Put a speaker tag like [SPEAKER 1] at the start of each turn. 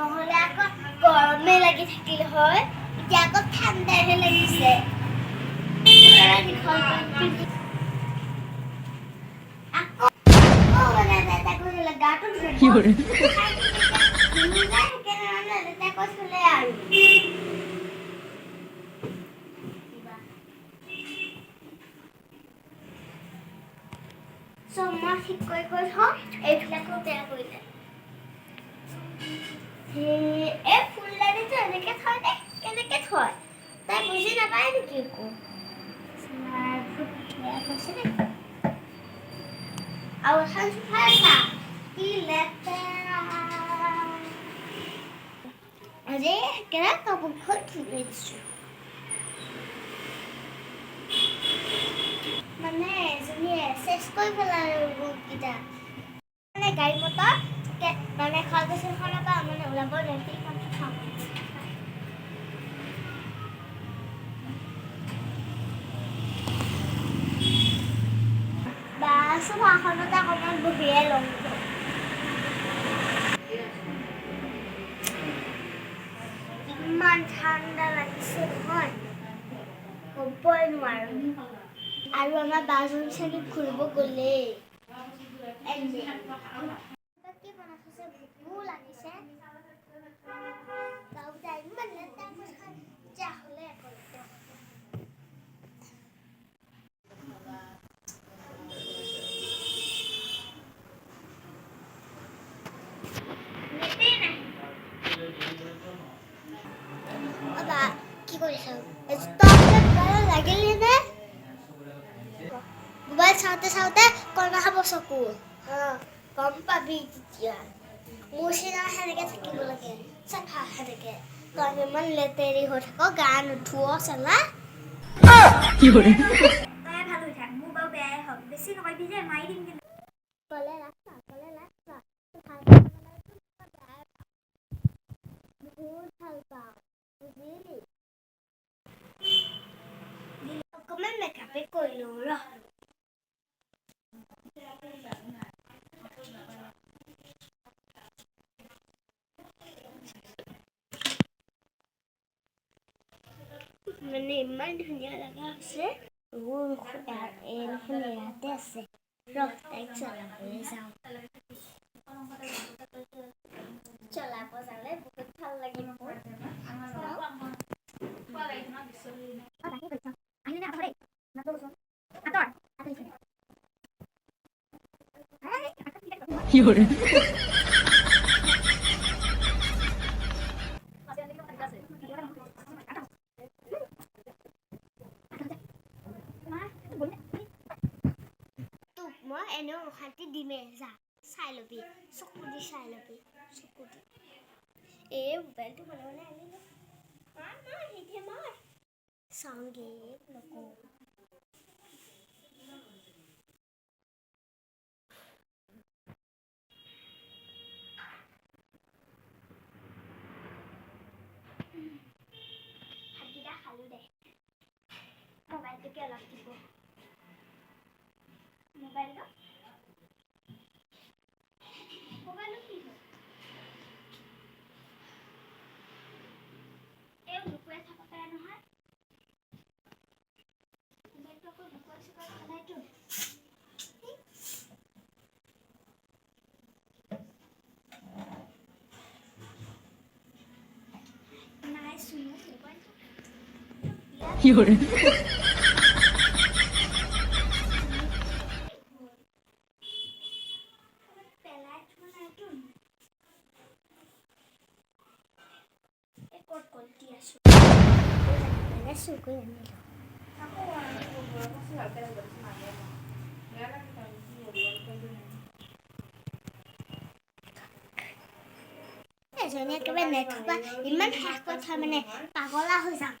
[SPEAKER 1] নহ'লে আকৌ গৰমে লাগি থাকিল হয় এতিয়া আকৌ ঠাণ্ডাহে লাগিছে মই ঠিক কৰি থওঁ এইবিলাকো বেয়া কৰিলে এই ফুলদানিটো এনেকে থয় নে কেনেকে থয় তাই বুজি নাপায় নেকি একো আৰু এখন চোফাৰ চা কি লেতেৰা আজি একেবাৰে কাপোৰখন ধুই দিছোঁ মানে এজনীয়ে চেচ কৰি পেলালে বুটকেইটা মানে গাড়ী মটৰ মানে খালগছখনৰ পৰা মানে ওলাব নেকি বা চোফাখনতে অকণমান বহিয়ে লওঁ ইমান ঠাণ্ডা লাগিছে নহয় ক'বই নোৱাৰো আৰু আমাৰ বাজন চাগে ঘূৰিব গ'লেই কি বনাইছে ভোকো লাগিছে গাঁৱতে ইমান লেতেৰা যা হ'লে কি কৰিছ লাগিল নে মোবাইল চাওঁতে চাওঁতে কণা খাব চকু গম পাবি তেতিয়া মোৰ চিনা সেনেকে থাকিব লাগে চাফা সেনেকে তই ইমান লেতেৰি হৈ থাক গা নুধুৱ চালা তই ভাল হৈ থাক মোৰ বাৰু বেয়াই হওক বেছি নকৰিবি যে মাৰি দিম কিন্তু কলে ৰাস্তা বহুত ভাল পাওঁ বুজিলি অকণমান মেকআপে কৰিলোঁ ৰ মানে ইমান ধুনীয়া লগা আছে এইখন ইয়াতে আছে ৰ তাইক চলাবলৈ যাওঁ চলাব যালে বহুত ভাল লাগিব মই এনেও অশান্তি দিমেই যা চাই ল'বি চকু দি চাই ল'বি চকু দি এই মোবাইলটো মনে মনে আনিলোঁ মই চাওঁগে নকওঁ ভাতকেইটা খালোঁ দে মোবাইলটোকে অলপ দিব মোবাইলটো কি হ'ল এই লুকুৱাই থাক পাৰে নহয় মোবাইলটো আকৌ লুকুৱাই চুকুৱাই পেলাইতো নাই চুনো মোবাইলটো এজনী একেবাৰে নেথকা ইমান শেষ কথা মানে পাগলা হৈ যাম